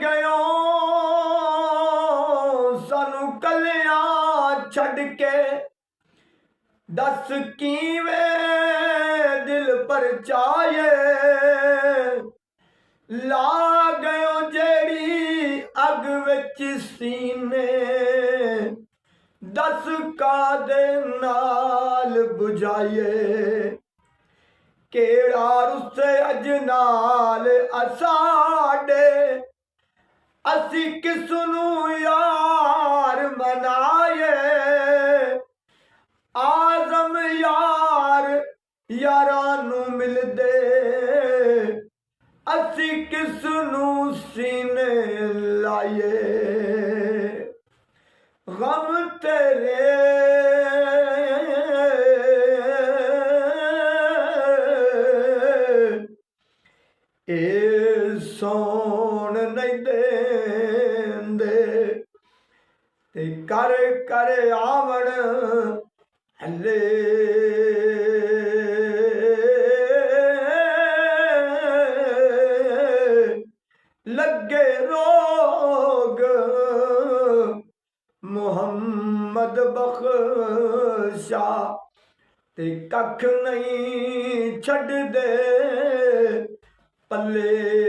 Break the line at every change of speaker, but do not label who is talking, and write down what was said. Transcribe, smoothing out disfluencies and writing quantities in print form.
गयो सानू कलियां छड़ के दस किवें दिल परचाए ला गयो जेड़ी अग विच सीने दस कादे नाल बुझाए केड़ा रुसे अज नाल असाडे असी किसनू यार मनाए आजम यार यारानू मिलदे असी किसनू सीने लाए गम तेरे ए सौण नहीं देंदे ते कर कर आवण हले लगे रोग मुहम्मद बख्शा ते कख नहीं छड़ दे पल्ले